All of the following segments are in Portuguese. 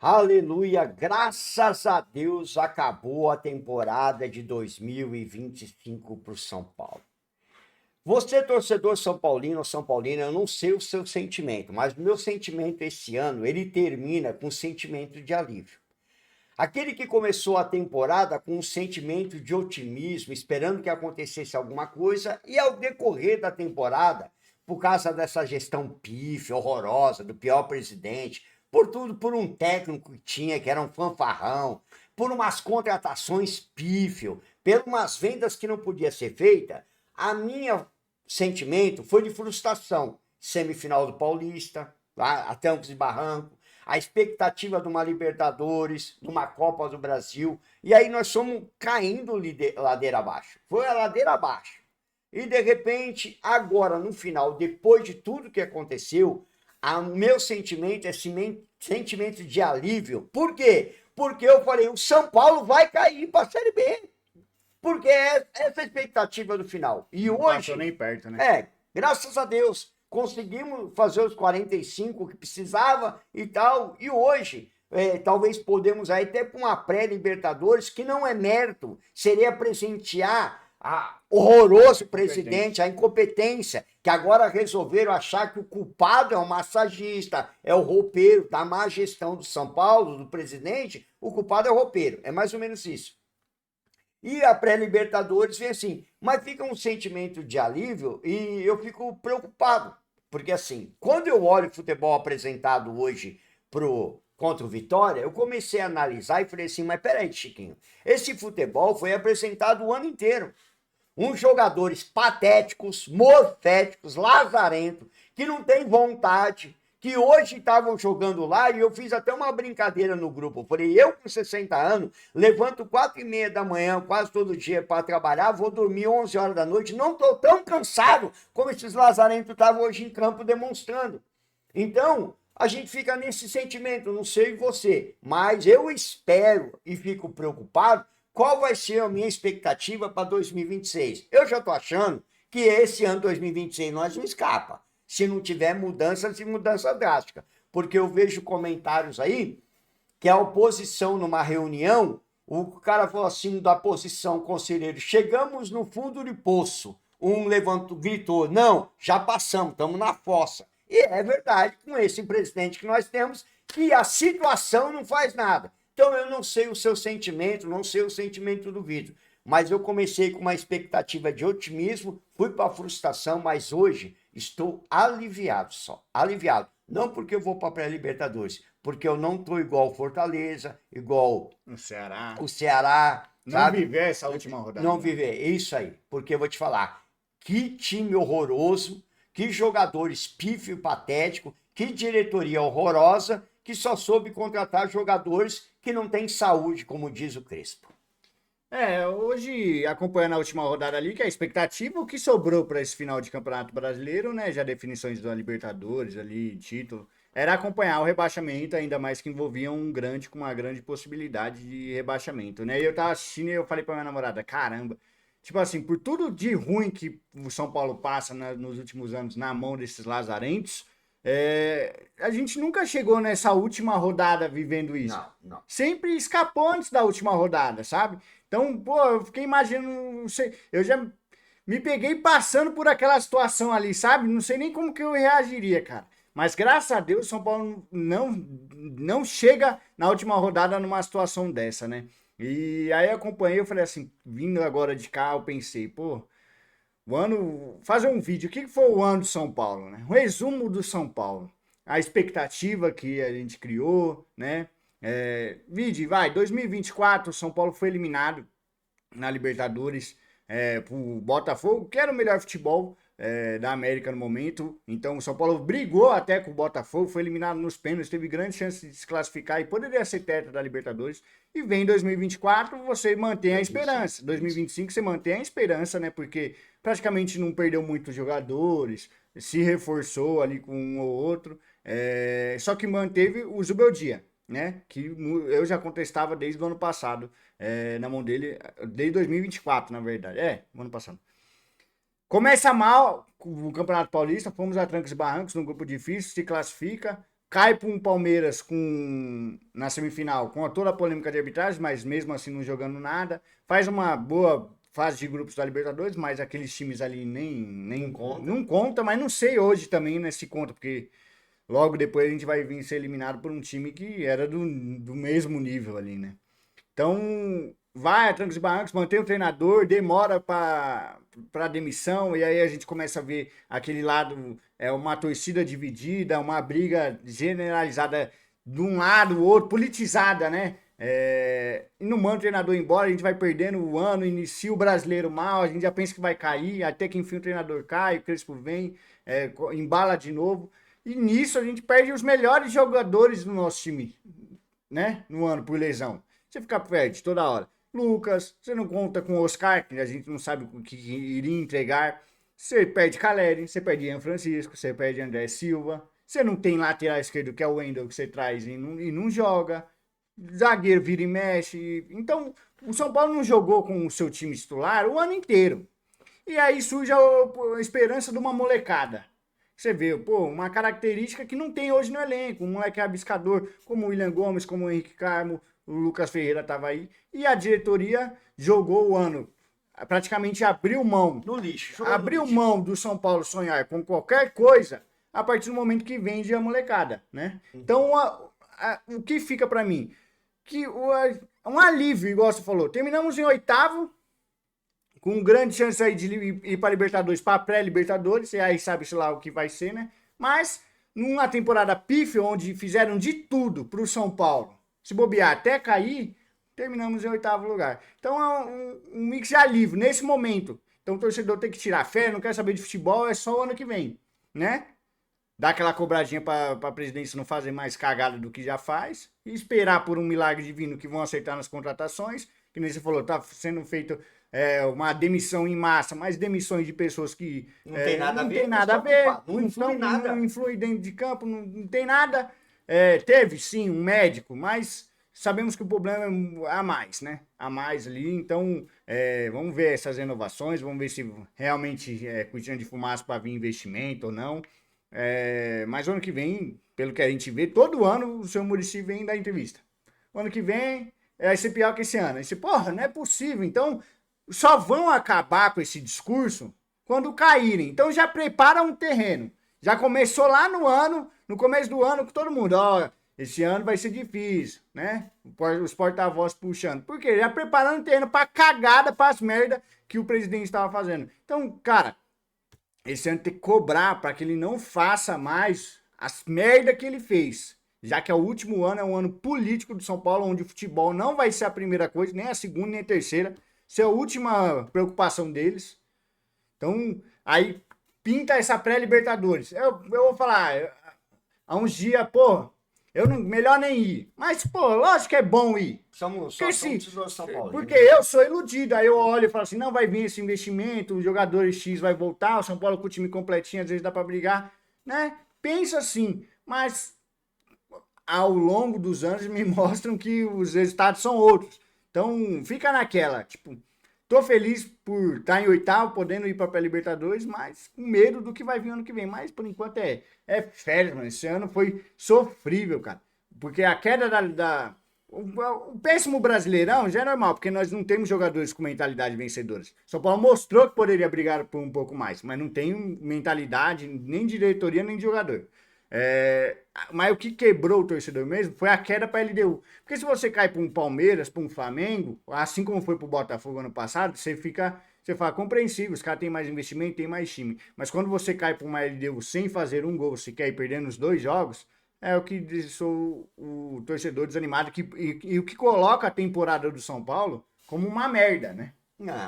Aleluia, graças a Deus acabou a temporada de 2025 para o São Paulo. Você, torcedor São Paulino ou São Paulina, eu não sei o seu sentimento, mas o meu sentimento esse ano, ele termina com um sentimento de alívio. Aquele que começou a temporada com um sentimento de otimismo, esperando que acontecesse alguma coisa, e ao decorrer da temporada, por causa dessa gestão pífia, horrorosa, do pior presidente, por tudo, por um técnico que tinha, que era um fanfarrão, por umas contratações pífio, por umas vendas que não podia ser feita, a minha sentimento foi de frustração. Semifinal do Paulista, a trancos e barranco, a expectativa de uma Libertadores, de uma Copa do Brasil, e aí nós fomos caindo ladeira abaixo. Foi a ladeira abaixo. E de repente, agora no final, depois de tudo que aconteceu, o meu sentimento é sentimento de alívio. Por quê? Porque eu falei, o São Paulo vai cair para a Série B. Porque é essa a expectativa do final. E Não hoje... passou nem perto, né? graças a Deus, conseguimos fazer os 45 que precisava e tal. E hoje, talvez podemos aí até para uma pré-Libertadores, que não é mérito, seria presentear a horroroso presidente, a incompetência, que agora resolveram achar que o culpado é o massagista, é o roupeiro da má gestão do São Paulo, do presidente, o culpado é o roupeiro. É mais ou menos isso. E a pré-Libertadores vem assim, mas fica um sentimento de alívio e eu fico preocupado, porque assim, quando eu olho o futebol apresentado hoje contra o Vitória, eu comecei a analisar e falei assim, mas peraí, Chiquinho, esse futebol foi apresentado o ano inteiro. Uns jogadores patéticos, morféticos, lazarentos, que não tem vontade, que hoje estavam jogando lá, e eu fiz até uma brincadeira no grupo. Eu falei, eu com 60 anos, levanto 4h30 da manhã, quase todo dia para trabalhar, vou dormir 11 horas da noite, não estou tão cansado como esses lazarentos estavam hoje em campo demonstrando. Então, a gente fica nesse sentimento, não sei você, mas eu espero e fico preocupado qual vai ser a minha expectativa para 2026. Eu já estou achando que esse ano 2026 nós não escapa, se não tiver mudança drástica. Porque eu vejo comentários aí que a oposição numa reunião, o cara falou assim da posição, conselheiro, chegamos no fundo de poço. Um levantou, gritou, não, já passamos, estamos na fossa. E é verdade, com esse presidente que nós temos, que a situação não faz nada. Então eu não sei o seu sentimento, não sei o sentimento do vídeo, mas eu comecei com uma expectativa de otimismo, fui para a frustração, mas hoje estou aliviado só, aliviado. Não porque eu vou para a pré-Libertadores, porque eu não estou igual o Fortaleza, igual O Ceará. o Ceará, Não sabe? viver essa última rodada. Não viver, é isso aí. Porque eu vou te falar, que time horroroso, que jogadores pífio e patético, que diretoria horrorosa, que só soube contratar jogadores que não têm saúde, como diz o Crespo. Hoje, acompanhando a última rodada ali, que é a expectativa, o que sobrou para esse final de Campeonato Brasileiro, né? Já definições da Libertadores ali, título, era acompanhar o rebaixamento, ainda mais que envolvia com uma grande possibilidade de rebaixamento, né? E eu tava assistindo e eu falei pra minha namorada, caramba, tipo assim, por tudo de ruim que o São Paulo passa nos últimos anos na mão desses lazarentos, a gente nunca chegou nessa última rodada vivendo isso. Não. Sempre escapou antes da última rodada, sabe? Então, pô, eu fiquei imaginando, não sei, eu já me peguei passando por aquela situação ali, sabe? Não sei nem como que eu reagiria, cara. Mas graças a Deus, o São Paulo não chega na última rodada numa situação dessa, né? E aí eu acompanhei, eu falei assim, vindo agora de cá, eu pensei, pô, fazer um vídeo, o que foi o ano do São Paulo, né? Um resumo do São Paulo. A expectativa que a gente criou, né? 2024, o São Paulo foi eliminado na Libertadores pro Botafogo, que era o melhor futebol da América no momento. Então o São Paulo brigou até com o Botafogo, foi eliminado nos pênaltis, teve grande chance de se classificar e poderia ser tetra da Libertadores. E vem 2024, você mantém a esperança. 2025 você mantém a esperança, né? Porque praticamente não perdeu muitos jogadores, se reforçou ali com um ou outro. Só que manteve o Zubeldia, né? Que eu já contestava desde o ano passado, na mão dele, desde 2024, na verdade. No ano passado. Começa mal o Campeonato Paulista, fomos a trancos e barrancos num grupo difícil, se classifica, cai para um Palmeiras na semifinal com toda a polêmica de arbitragem, mas mesmo assim não jogando nada. Faz uma boa fase de grupos da Libertadores, mas aqueles times ali nem não conta, mas não sei hoje também, né, se conta, porque logo depois a gente vai vir ser eliminado por um time que era do mesmo nível ali, né? Então, vai a trancos e barrancos, mantém o treinador, demora para demissão, e aí a gente começa a ver aquele lado, uma torcida dividida, uma briga generalizada de um lado, o outro, politizada, né? E não manda o treinador embora, a gente vai perdendo o ano, inicia o brasileiro mal, a gente já pensa que vai cair, até que enfim o treinador cai, o Crespo vem, embala de novo. E nisso a gente perde os melhores jogadores do nosso time, né? No ano, por lesão. Você fica perde toda hora. Lucas, você não conta com o Oscar, que a gente não sabe o que iria entregar. Você perde Caleri, você perde Ian Francisco, você perde André Silva. Você não tem lateral esquerdo, que é o Wendel, que você traz e não joga. Zagueiro vira e mexe. Então, o São Paulo não jogou com o seu time titular o ano inteiro. E aí surge a esperança de uma molecada. Você vê, pô, uma característica que não tem hoje no elenco. Um moleque rabiscador, como o William Gomes, como o Henrique Carmo, o Lucas Ferreira estava aí. E a diretoria jogou o ano. Praticamente abriu mão. No lixo. Abriu mão do São Paulo sonhar com qualquer coisa a partir do momento que vende a molecada, né? Então, o que fica para mim? Que um alívio, igual você falou. Terminamos em 8º, com grande chance aí de ir para Libertadores, para pré-Libertadores, e aí sabe-se lá o que vai ser, né? Mas, numa temporada pífia, onde fizeram de tudo para o São Paulo, se bobear até cair, terminamos em 8º lugar. Então é um mix de alívio nesse momento. Então o torcedor tem que tirar fé, não quer saber de futebol, é só o ano que vem, né? Dar aquela cobradinha para a presidência não fazer mais cagada do que já faz e esperar por um milagre divino que vão aceitar nas contratações, que nem você falou, tá sendo feito uma demissão em massa, mas demissões de pessoas que não tem nada a ver, não influi nada. Não influi dentro de campo, não tem nada. Teve sim um médico, mas sabemos que o problema é a mais, né? A mais ali, então vamos ver essas renovações, vamos ver se realmente é cortina de fumaça para vir investimento ou não. Mas ano que vem, pelo que a gente vê, todo ano o seu Muricy vem dar entrevista. O ano que vem vai ser pior que esse ano. Aí você, porra, não é possível. Então, só vão acabar com esse discurso quando caírem. Então já prepara um terreno. Já começou lá no começo do ano, com todo mundo, esse ano vai ser difícil, né? Os porta-vozes puxando. Por quê? Já preparando o terreno pra cagada, pras merda que o presidente estava fazendo. Então, cara, esse ano tem que cobrar para que ele não faça mais as merda que ele fez. Já que é o último ano, é um ano político do São Paulo, onde o futebol não vai ser a primeira coisa, nem a segunda, nem a terceira. Isso é a última preocupação deles. Então, aí pinta essa pré-Libertadores. Eu vou falar, há uns dias, pô, melhor nem ir. Mas, pô, lógico que é bom ir. Somos São Paulo. Porque eu sou iludido. Aí eu olho e falo assim, não vai vir esse investimento, os jogadores X vai voltar, o São Paulo com o time completinho, às vezes dá pra brigar, né? Pensa assim, mas ao longo dos anos me mostram que os resultados são outros. Então, fica naquela, tipo, tô feliz por estar em 8º, podendo ir pra Libertadores, mas com medo do que vai vir ano que vem. Mas, por enquanto, é férias, mano. Esse ano foi sofrível, cara. Porque a queda o péssimo Brasileirão já é normal, porque nós não temos jogadores com mentalidade vencedora. São Paulo mostrou que poderia brigar por um pouco mais, mas não tem mentalidade nem de diretoria, nem de jogador. Mas o que quebrou o torcedor mesmo foi a queda para a LDU. Porque se você cai para um Palmeiras, para um Flamengo, assim como foi para o Botafogo ano passado, você fala compreensível, os caras têm mais investimento, tem mais time. Mas quando você cai para uma LDU sem fazer um gol sequer e perdendo os 2 jogos, é o que deixou o torcedor desanimado e o que coloca a temporada do São Paulo como uma merda, né?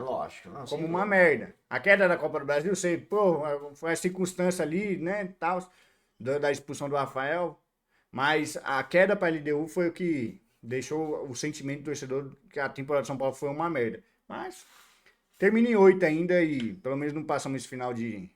Lógico. Não, como uma merda. A queda da Copa do Brasil, foi a circunstância ali, né, tal, da expulsão do Rafael, mas a queda para a LDU foi o que deixou o sentimento do torcedor que a temporada de São Paulo foi uma merda. Mas termina em 8 ainda e pelo menos não passamos esse final de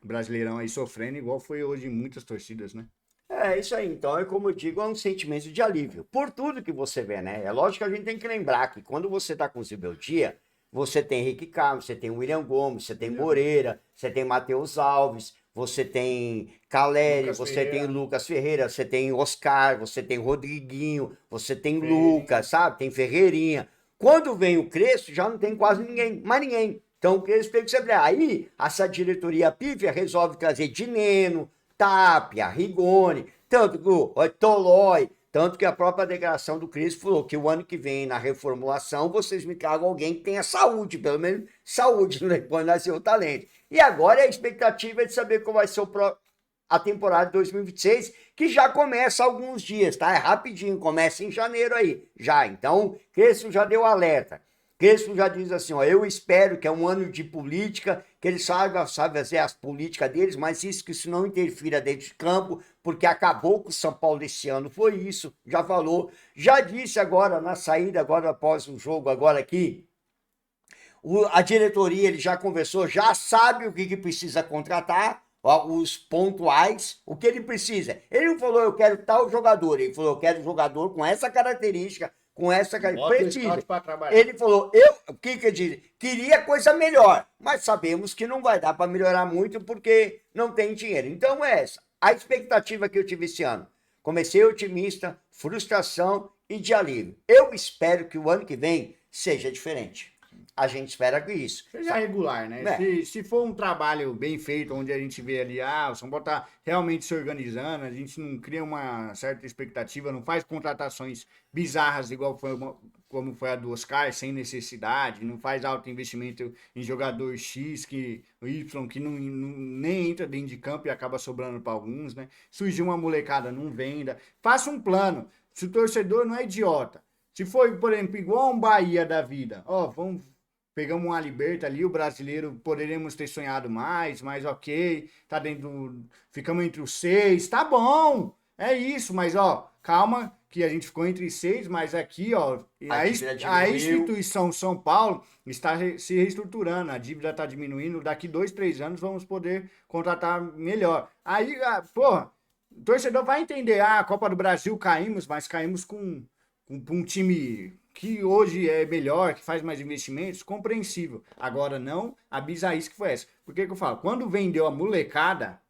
Brasileirão aí sofrendo, igual foi hoje em muitas torcidas, né? É isso aí, então é como eu digo, é um sentimento de alívio. Por tudo que você vê, né? É lógico que a gente tem que lembrar que quando você tá com o Zibeldia, você tem Henrique Carlos, você tem William Gomes, você tem Moreira, você tem Matheus Alves, você tem Caleri, Lucas você Ferreira. tem Lucas Ferreira, você tem Oscar, você tem Rodriguinho, você tem Ferreirinha. Lucas, sabe? Tem Ferreirinha. Quando vem o Crespo, já não tem quase ninguém, mais ninguém. Então o Crespo tem que ser. Aí, essa diretoria pífia resolve trazer Dineno, Tapia, Rigoni, tanto que o Tolói, tanto que a própria declaração do Crespo falou que o ano que vem, na reformulação, vocês me tragam alguém que tenha saúde, pelo menos saúde, não pode nascer o talento. E agora a expectativa é de saber qual vai ser a temporada de 2026, que já começa há alguns dias, tá? É rapidinho, começa em janeiro aí, já. Então, Crespo já deu alerta. Crespo já diz assim, ó, eu espero que é um ano de política, que eles saibam fazer as políticas deles, mas que isso não interfira dentro de campo, porque acabou com o São Paulo esse ano, foi isso, já falou. Já disse agora, na saída, agora após o jogo, agora aqui, a diretoria ele já conversou, já sabe o que precisa contratar, ó, os pontuais, o que ele precisa. Ele não falou, eu quero tal jogador, ele falou, eu quero jogador com essa característica, com essa característica. Precisa. Ele falou, o que ele disse? Queria coisa melhor, mas sabemos que não vai dar para melhorar muito porque não tem dinheiro. Então é essa. A expectativa que eu tive esse ano. Comecei otimista, frustração e de alívio. Eu espero que o ano que vem seja diferente. A gente espera que isso. Seja regular, né? Se for um trabalho bem feito, onde a gente vê ali, o São Paulo tá realmente se organizando, a gente não cria uma certa expectativa, não faz contratações bizarras igual como foi a do Oscar, sem necessidade, não faz alto investimento em jogador X, Y, que nem entra dentro de campo e acaba sobrando para alguns, né? Surgiu uma molecada, não venda. Faça um plano. Se o torcedor não é idiota. Se for, por exemplo, igual um Bahia da vida, pegamos uma Liberta ali, o brasileiro poderíamos ter sonhado mais, mas ok, tá ficamos entre os 6, tá bom, é isso, mas calma que a gente ficou entre 6, mas aqui, a instituição São Paulo está se reestruturando, a dívida está diminuindo, daqui 2, 3 anos vamos poder contratar melhor. Aí, o torcedor vai entender, a Copa do Brasil caímos, mas caímos com um time que hoje é melhor, que faz mais investimentos, compreensível. Agora não, a bizarrice que foi essa. Por que eu falo? Quando vendeu a molecada,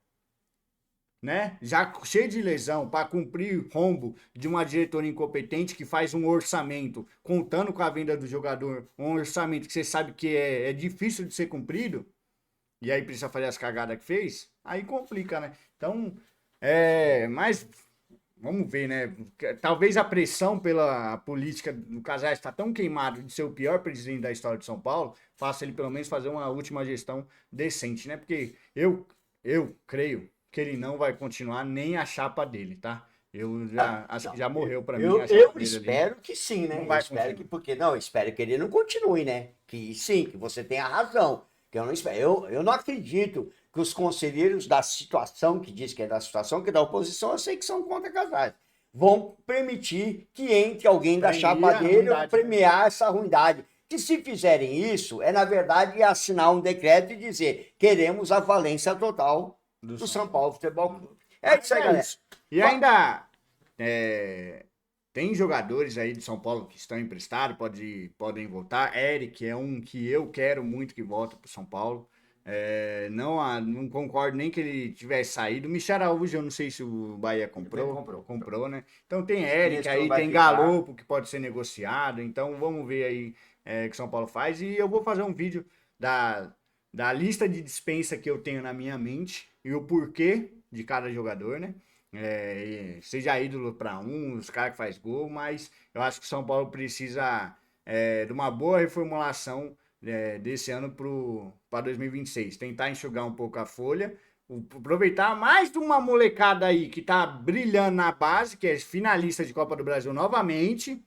né, já cheio de lesão, para cumprir rombo de uma diretoria incompetente que faz um orçamento, contando com a venda do jogador, um orçamento que você sabe que é difícil de ser cumprido, e aí precisa fazer as cagadas que fez, aí complica, né? Então, mas vamos ver, né? Talvez a pressão pela política do Casares está tão queimado de ser o pior presidente da história de São Paulo, faça ele pelo menos fazer uma última gestão decente, né? Porque eu creio que ele não vai continuar nem a chapa dele, tá? Acho que já morreu para mim. Eu espero que sim, né? Não vai eu espero que ele não continue, né? Que sim, que você tenha razão. Que eu não espero. Eu não acredito que os conselheiros da situação, que diz que é da situação, que é da oposição, eu sei que são contra Casares, vão permitir que entre alguém da chapa dele ou premiar essa ruindade. Que se fizerem isso, na verdade, assinar um decreto e dizer queremos a falência total do São Paulo Futebol Clube. É isso aí, galera. E ainda tem jogadores aí de São Paulo que estão emprestados, podem voltar. Eric é um que eu quero muito que volte para o São Paulo. Não concordo nem que ele tivesse saído. Michel Araújo, eu não sei se o Bahia comprou, né? Então tem Eric aí, tem Galopo que pode ser negociado. Então vamos ver aí o que São Paulo faz. E eu vou fazer um vídeo da lista de dispensa que eu tenho na minha mente e o porquê de cada jogador, né? Seja ídolo para os caras que faz gol, mas eu acho que o São Paulo precisa de uma boa reformulação desse ano para 2026. Tentar enxugar um pouco a folha, aproveitar mais de uma molecada aí que tá brilhando na base, que é finalista de Copa do Brasil novamente,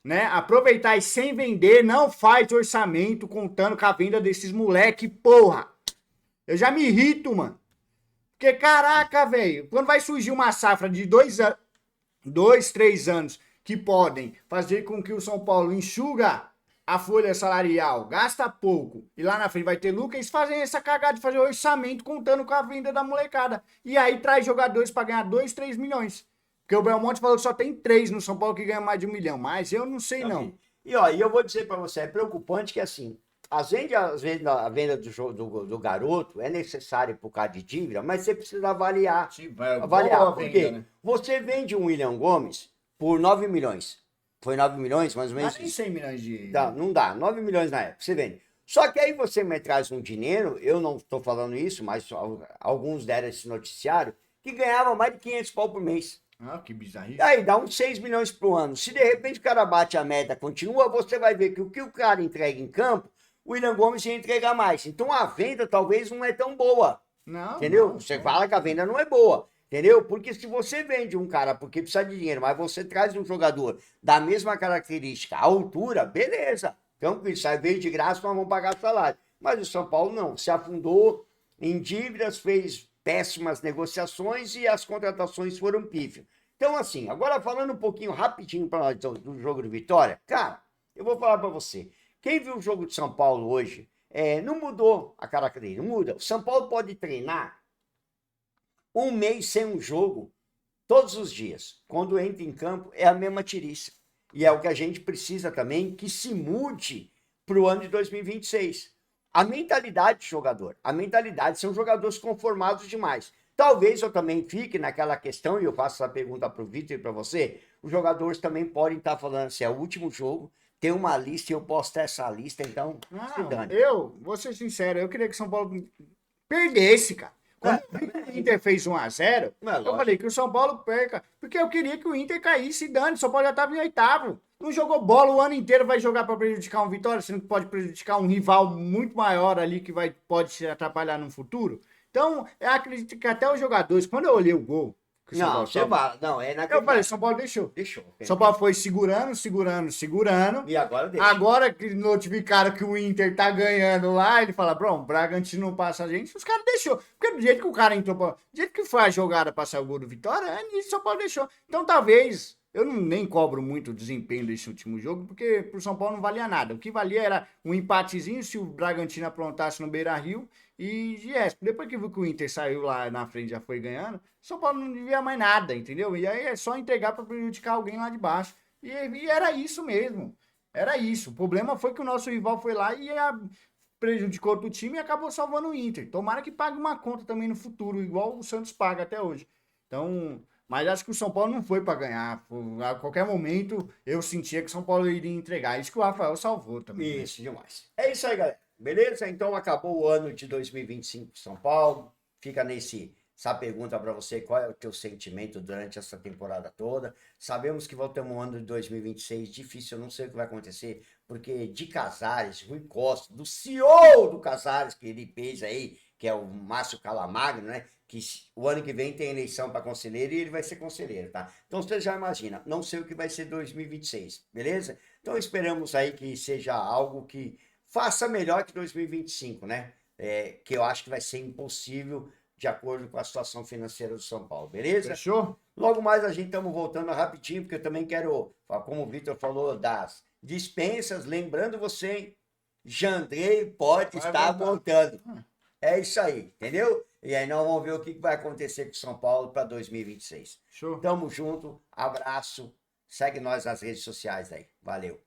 né? Aproveitar e sem vender, não faz orçamento contando com a venda desses moleque, porra! Eu já me irrito, mano. Porque, caraca, velho, quando vai surgir uma safra de 2, 3 anos que podem fazer com que o São Paulo enxuga a folha salarial, gasta pouco, e lá na frente vai ter lucro, eles fazem essa cagada de fazer orçamento contando com a venda da molecada. E aí traz jogadores para ganhar 2, 3 milhões. Porque o Belmonte falou que só tem 3 no São Paulo que ganha mais de 1 milhão, mas eu não sei não. E eu vou dizer para você, é preocupante que assim, às vezes a venda do garoto é necessária por causa de dívida, mas você precisa avaliar. Sim, vai Avaliar. boa Por venda, quê? né? Você vende um William Gomes por 9 milhões. Foi 9 milhões, mais ou Dá menos? nem 100 milhões de... Dá, não dá, 9 milhões na época, você vende. Só que aí você me traz um dinheiro, eu não estou falando isso, mas alguns deram esse noticiário, que ganhava mais de 500 pau por mês. Ah, que bizarrice. Aí dá uns 6 milhões pro ano. Se de repente o cara bate a meta, continua, você vai ver que o que o cara entrega em campo, o William Gomes ia entregar mais. Então a venda talvez não é tão boa. Não, Entendeu? não, Você não. fala que a venda não é boa. Entendeu? Porque se você vende um cara porque precisa de dinheiro, mas você traz um jogador da mesma característica, altura, beleza. Tranquilo, sai veio de graça, nós vamos pagar salário. Mas o São Paulo não, se afundou em dívidas, fez péssimas negociações e as contratações foram pífias. Então, assim, agora falando um pouquinho rapidinho para nós do jogo do Vitória, cara, eu vou falar para você. Quem viu o jogo de São Paulo hoje, não mudou a característica, não muda. O São Paulo pode treinar um mês sem um jogo, todos os dias. Quando entra em campo, é a mesma tiriça. E é o que a gente precisa também que se mude para o ano de 2026. A mentalidade do jogador, a mentalidade, são jogadores conformados demais. Talvez eu também fique naquela questão, e eu faço essa pergunta para o Vitor e para você, os jogadores também podem estar falando assim, é o último jogo, tem uma lista e eu posso ter essa lista, então se Não, dane. eu, vou ser sincero, eu queria que o São Paulo perdesse, cara. Quando o Inter fez 1-0, eu falei que o São Paulo perca, porque eu queria que o Inter caísse e dane, o São Paulo já estava em oitavo. Não jogou bola o ano inteiro, vai jogar para prejudicar um Vitória, sendo que pode prejudicar um rival muito maior ali que pode se atrapalhar no futuro. Então, eu acredito que até os jogadores, quando eu olhei o gol, que o São Não, Paulo você tava, vai, não, é eu naquele. falei, São Paulo deixou. Deixou. São Paulo foi segurando, segurando, segurando. E agora deixa. Agora que notificaram que o Inter tá ganhando lá, ele fala, pronto, o Bragantino não passa a gente, os caras deixou. Porque do jeito que o cara entrou, do jeito que foi a jogada passar o gol do Vitória, é nisso São Paulo deixou. Então talvez, eu não, nem cobro muito o desempenho desse último jogo, porque pro São Paulo não valia nada. O que valia era um empatezinho se o Bragantino aprontasse no Beira-Rio e depois que viu que o Inter saiu lá na frente já foi ganhando, São Paulo não devia mais nada, entendeu? E aí é só entregar para prejudicar alguém lá de baixo. E era isso mesmo. Era isso. O problema foi que o nosso rival foi lá e prejudicou outro time e acabou salvando o Inter. Tomara que pague uma conta também no futuro, igual o Santos paga até hoje. Então, mas acho que o São Paulo não foi para ganhar. A qualquer momento eu sentia que o São Paulo iria entregar. Isso que o Rafael salvou também. Isso, demais. É isso aí, galera. Beleza? Então acabou o ano de 2025 de São Paulo. Fica essa pergunta para você, qual é o teu sentimento durante essa temporada toda? Sabemos que voltamos um ano de 2026 difícil, eu não sei o que vai acontecer, porque de Casares, Rui Costa, do CEO do Casares, que ele fez aí, que é o Márcio Calamagno, né? Que o ano que vem tem eleição para conselheiro e ele vai ser conselheiro, tá? Então você já imagina, não sei o que vai ser 2026, beleza? Então esperamos aí que seja algo que faça melhor que 2025, né? Que eu acho que vai ser impossível de acordo com a situação financeira do São Paulo, beleza? Fechou? Logo mais a gente estamos voltando rapidinho, porque eu também quero, como o Vitor falou, das dispensas, lembrando você, hein? Jandrei pode estar voltando. É isso aí, entendeu? E aí nós vamos ver o que vai acontecer com o São Paulo para 2026. Show. Tamo junto, abraço, segue nós nas redes sociais aí. Valeu.